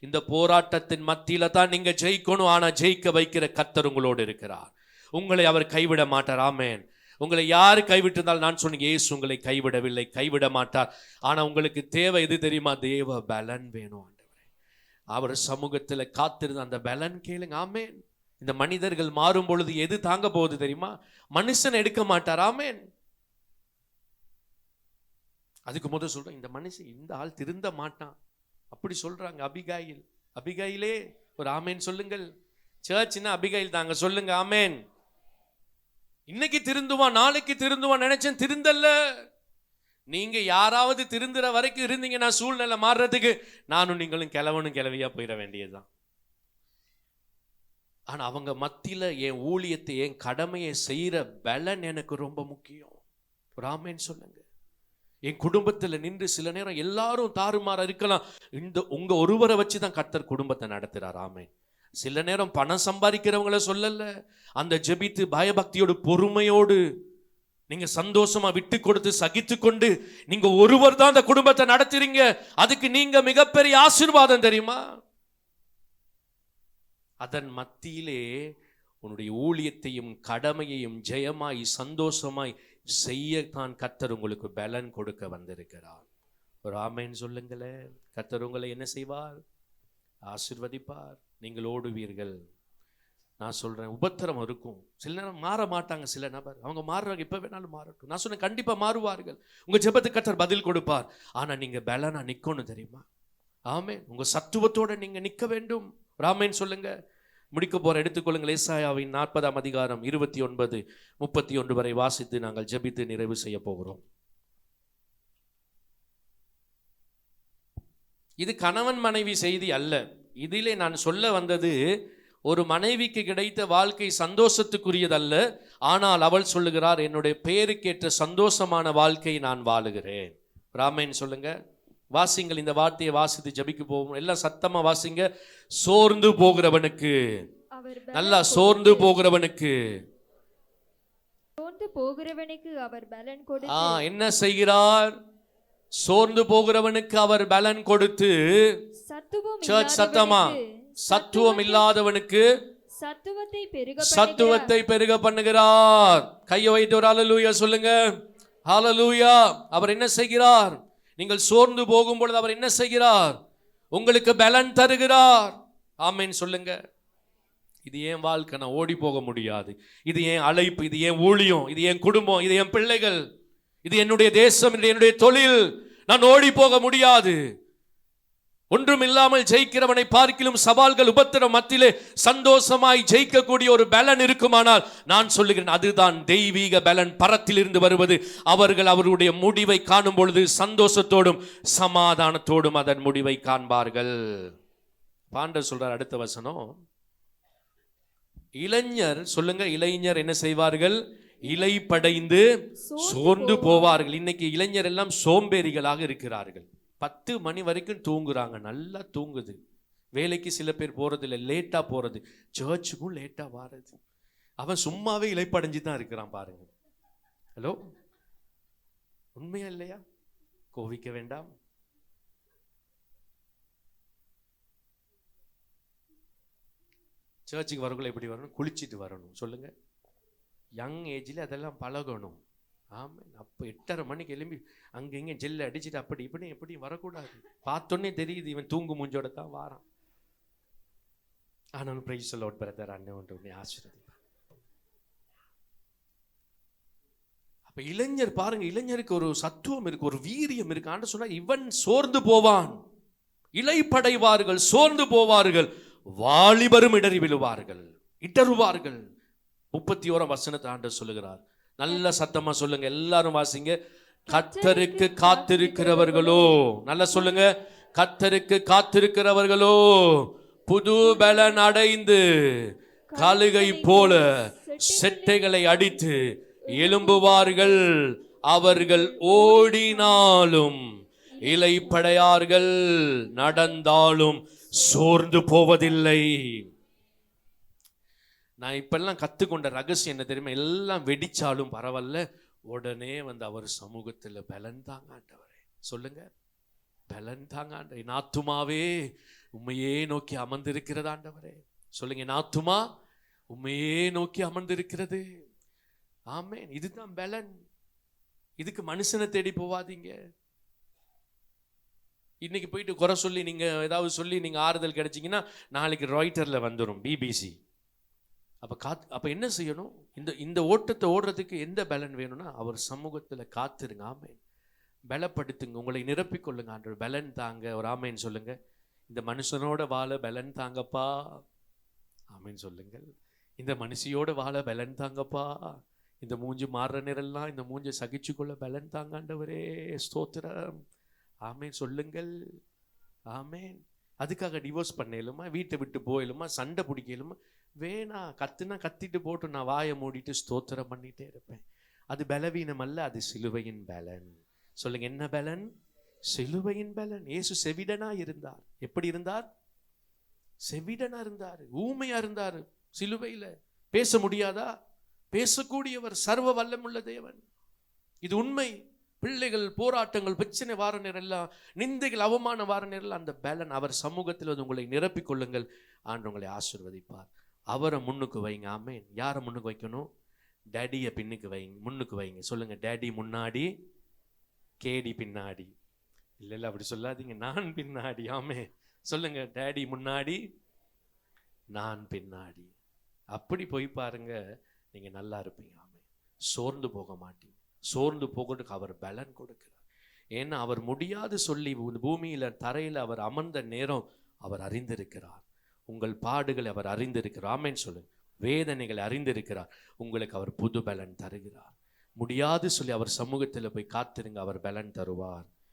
இந்த போராட்டத்தின் மத்தியில தான் நீங்க ஜெயிக்கணும். ஆனா ஜெயிக்க வைக்கிற கர்த்தர் உங்களோடு இருக்கிறார். உங்களை அவர் கைவிட மாட்டார். ஆமென். உங்களை யாரு கைவிட்டிருந்தால் நான் சொன்னேன், இயேசு உங்களை கைவிடவில்லை, கைவிட மாட்டார். ஆனா உங்களுக்கு தேவை எது தெரியுமா? தேவ பலன் வேணும் ஆண்டவரே. அவர் சமூகத்தில் காத்திருந்த அந்த பலன் கேளுங்க. ஆமென். இந்த மனிதர்கள் மாறும் பொழுது எது தாங்க போகுது தெரியுமா? மனுஷன் எடுக்க மாட்டார். ஆமென். அதுக்கு முதல் சொல்றேன், இந்த மனுஷன் இந்த ஆள் திருந்த மாட்டான் அப்படி சொல்றாங்க. அபிகாயிலே ஒரு ஆமென் சொல்லுங்கள். சர்ச்னா அபிகாயில் தாங்க, சொல்லுங்க ஆமென். இன்னைக்கு திருந்துவான், நாளைக்கு திருந்துவான் நினைச்சேன், திருந்தல்ல. நீங்க யாராவது திருந்துற வரைக்கும் இருந்தீங்கன்னா சூழ்நிலை மாறுறதுக்கு நானும் நீங்களும் கிழவனும் கிழவியா போயிட வேண்டியதுதான். ஆனா அவங்க மத்தியில என் ஊழியத்தை, என் கடமையை செய்யற பலன் எனக்கு ரொம்ப முக்கியம். ஒரு ஆமென் சொல்லுங்க. என் குடும்பத்துல நின்று சில நேரம் எல்லாரும் தாறுமாறா இருக்கலாம், இந்த உங்க ஒருவரை வச்சுதான் கர்த்தர் குடும்பத்தை நடத்துறார். ஆமென். சில நேரம் பணம் சம்பாதிக்கிறவங்கள சொல்லல, அந்த ஜெபித்து பயபக்தியோடு பொறுமையோடு நீங்க சந்தோஷமா விட்டு கொடுத்து சகித்து கொண்டு நீங்க ஒருவர் தான் அந்த குடும்பத்தை நடத்துறீங்க. அதுக்கு நீங்க மிகப்பெரிய ஆசீர்வாதம் தெரியுமா? அதன் மத்தியிலே உன்னுடைய ஊழியத்தையும் கடமையையும் ஜெயமாய் சந்தோஷமாய் செய்யத்தான் கர்த்தர் உங்களுக்கு பலன் கொடுக்க வந்திருக்கிறார். ஒரு ஆமென் சொல்லுங்களேன். கர்த்தர் உங்களை என்ன செய்வார்? ஆசீர்வதிப்பார். நீங்கள் ஓடுவீர்கள். நான் சொல்றேன், உபத்திரம் இருக்கும். சில நேரம் மாற மாட்டாங்க. சில நபர் அவங்க மாறுறாங்க, இப்ப வேணாலும் மாறட்டும். நான் சொன்னேன், கண்டிப்பா மாறுவார்கள். உங்க ஜெபத்துக்கு கர்த்தர் பதில் கொடுப்பார். ஆனா நீங்க பலனா நிக்கணும் தெரியுமா? ஆமென். உங்க சத்துவத்தோட நீங்க நிக்க வேண்டும். ஆமென் சொல்லுங்க. முடிக்க போற எடுத்துக்கொள்ளுங்கள். ஏசாயாவின் 40ஆம் அதிகாரம் 29, 31 வரை வாசித்து நாங்கள் ஜெபித்து நிறைவு செய்ய போகிறோம். இது கணவன் மனைவி செய்தி அல்ல. இதிலே நான் சொல்ல வந்தது, ஒரு மனைவிக்கு கிடைத்த வாழ்க்கை சந்தோஷத்துக்குரியதல்ல. ஆனால் அவள் சொல்லுகிறார், என்னுடைய பெயருக்கேற்ற சந்தோஷமான வாழ்க்கை நான் வாழுகிறேன். ஆமென் சொல்லுங்க. வாசிங்கள். இந்த வார்த்தையை வாசித்து ஜபிக்கு போவோம். எல்லாம் சத்தமா வாசிங்க. சோர்ந்து போகிறவனுக்கு, நல்லா சோர்ந்து போகிறவனுக்கு அவர் பலன் கொடுத்து என்ன செய்கிறார்? சோர்ந்து போகிறவனுக்கு அவர் பலன் கொடுத்து, சத்தமா, சத்துவம் இல்லாதவனுக்கு சத்துவத்தை பெருக பண்ணுகிறார். கையை வைத்து ஒரு ஹல்லேலூயா சொல்லுங்க. ஹல்லேலூயா. அவர் என்ன செய்கிறார்? நீங்கள் சோர்ந்து போகும் பொழுது அவர் என்ன செய்கிறார்? உங்களுக்கு பலன் தருகிறார். ஆமென் சொல்லுங்க. இது ஏன் வாழ்க்கை, நான் ஓடி போக முடியாது. இது ஏன் அழைப்பு, இது ஏன் ஊழியம், இது என் குடும்பம், இது என் பிள்ளைகள், இது என்னுடைய தேசம், என்னுடைய தொழில். நான் ஓடி போக முடியாது. ஒன்றும் இல்லாமல் ஜெயிக்கிறவனை பார்க்கிலும் சவால்கள் உபத்திரம் மத்தியிலே சந்தோஷமாய் ஜெயிக்கக்கூடிய ஒரு பலன் இருக்குமானால் நான் சொல்லுகிறேன், அதுதான் தெய்வீக பலன், பரத்திலிருந்து வருவது. அவர்கள் அவருடைய முடிவை காணும் பொழுது சந்தோஷத்தோடும் சமாதானத்தோடும் அதன் முடிவை காண்பார்கள். பாண்டவர் சொல்றார் அடுத்த வசனம், இளைஞர் சொல்லுங்க, இளைஞர் என்ன செய்வார்கள்? இலைப்படைந்து சோர்ந்து போவார்கள். இன்னைக்கு இளைஞர் எல்லாம் சோம்பேறிகளாக இருக்கிறார்கள். 10 மணி வரைக்கும் தூங்குறாங்க, நல்லா தூங்குது. வேலைக்கு சில பேர் போறது இல்லை, லேட்டா போறது, சர்ச்சுக்கும் லேட்டா வாரது. அவன் சும்மாவே இலைப்படைஞ்சு தான் இருக்கிறான் பாருங்க. ஹலோ, உண்மையா இல்லையா? கோவிக்க வேண்டாம். சர்ச்சுக்கு வரக்குள்ள எப்படி வரணும்? குளிச்சுட்டு வரணும். சொல்லுங்க, யங் ஏஜில் அதெல்லாம் பழகணும். ஆமாம். அப்போ 8:30 மணிக்கு எழும்பி அங்கே இங்கே ஜெல்ல அடிச்சுட்டு அப்படி இப்படி எப்படி வரக்கூடாது. பார்த்தோன்னே தெரியுது இவன் தூங்கு மூஞ்சோட தான் வாரான். ஆனாலும் பிரைஸ் தி லார்ட் பிரதர், அண்ணன் ஒன்று ஆசீர்வதி. அப்ப இளைஞர் பாருங்க, இளைஞருக்கு ஒரு சத்துவம் இருக்கு, ஒரு வீரியம் இருக்கு. ஆண்டு சொன்னா இவன் சோர்ந்து போவான், இலைப்படைவார்கள், சோர்ந்து போவார்கள், வாலிபரும் இடறி விழுவார்கள், இடறுவார்கள். 31 வசனத்தை ஆண்டவர் சொல்லுகிறார். நல்ல சத்தமா சொல்லுங்க, எல்லாரும் வாசிங்க. கர்த்தருக்கு காத்திருக்கிறவர்களோ, நல்லா சொல்லுங்க, கர்த்தருக்கு காத்திருக்கிறவர்களோ புது பலன் அடைந்து கழுகை போல செட்டைகளை அடித்து எழும்புவார்கள். அவர்கள் ஓடினாலும் இலைப்படையார்கள், நடந்தாலும் சோர்ந்து போவதில்லை. நான் இப்பெல்லாம் கத்துக்கொண்ட ரகசியம் என்ன தெரியுமா? எல்லாம் வெடிச்சாலும் பரவாயில்ல, உடனே வந்து அவர் சமூகத்தில் பலன் தாங்க ஆண்டவரே. சொல்லுங்க, பலன் தாங்க ஆண்டவரே. என் ஆத்துமாவே உம்மையே நோக்கி அமர்ந்திருக்கிறது ஆண்டவரே. சொல்லுங்க, என் ஆத்துமா உம்மையே நோக்கி அமர்ந்திருக்கிறது. ஆமென். இதுதான் பலன். இதுக்கு மனுஷனை தேடி போவாதீங்க. இன்னைக்கு போயிட்டு குறை சொல்லி நீங்க ஏதாவது சொல்லி நீங்க ஆறுதல் கிடைச்சிங்கன்னா நாளைக்கு ராய்ட்டர்ல வந்துடும், பிபிசி. அப்ப என்ன செய்யணும்? இந்த ஓட்டத்தை ஓடுறதுக்கு எந்த பலன் வேணும்னா அவர் சமூகத்துல காத்துருங்க. ஆமேன். பலப்படுத்துங்க, உங்களை நிரப்பிக்கொள்ளுங்க. ஆண்டவர் பலன் தாங்க. ஒரு ஆமேன் சொல்லுங்க. இந்த மனுஷனோட வாழ பலன் தாங்கப்பா. ஆமேன் சொல்லுங்கள். இந்த மனுஷியோட வாழ பலன் தாங்கப்பா. இந்த மூஞ்சி மாறுற நேரெல்லாம் இந்த மூஞ்சை சகிச்சு கொள்ள பலன் தாங்க ஆண்டவரே. ஸ்தோத்திரம். ஆமேன் சொல்லுங்கள். ஆமேன். அதுக்காக டிவோர்ஸ் பண்ணலுமா, வீட்டை விட்டு போயிலுமா, சண்டை பிடிக்கலுமா? வேணா. கத்துனா கத்திட்டு போட்டு நான் வாயை மூடிட்டு ஸ்தோத்திரம் பண்ணிட்டே இருப்பேன். அது பலவீனம் அல்ல, அது சிலுவையின் பலன். சொல்லுங்க, என்ன பலன்? சிலுவையின் பலன். இயேசு செவிடனா இருந்தார். எப்படி இருந்தார்? செவிடனா இருந்தார், ஊமையா இருந்தார். சிலுவையில பேச முடியாதா? பேசக்கூடியவர், சர்வ வல்லமுள்ள தேவன். இது உண்மை. பிள்ளைகள் போராட்டங்கள், பிரச்சனை வார நேரம் எல்லாம், நிந்தைகள், அவமான வார நேரம், அந்த பலன் அவர் சமூகத்தில் உங்களை நிரப்பிக் கொள்ளுங்கள். ஆண்டு உங்களை ஆசீர்வதிப்பார். அவரை முன்னுக்கு வைங்க. ஆமேன். யாரை முன்னுக்கு வைக்கணும்? டேடியை பின்னுக்கு வைங்க, முன்னுக்கு வைங்க. சொல்லுங்க, டேடி முன்னாடி, கேடி பின்னாடி. இல்லை இல்லை, அப்படி சொல்லாதீங்க, நான் பின்னாடி. ஆமே சொல்லுங்க, டேடி முன்னாடி, நான் பின்னாடி. அப்படி போய் பாருங்க, நீங்க நல்லா இருப்பீங்க. ஆமே. சோர்ந்து போக மாட்டீங்க. சோர்ந்து போகிறதுக்கு அவர் பலன் கொடுக்கிறார். ஏன்னா அவர் முடியாது சொல்லி பூமியில தரையில அவர் அமர்ந்த நேரம் அவர் அறிந்திருக்கிறார். உங்கள் பாடுகளை அவர் அறிந்திருக்கிறார். ஆமேன்னு சொல்லுங்க. வேதனைகளை அறிந்திருக்கிறார். உங்களுக்கு அவர் புது பலன் தருகிறார். முடியாது சொல்லி அவர் சமூகத்தில் போய் காத்திருங்க, அவர் பலன் தருவார்.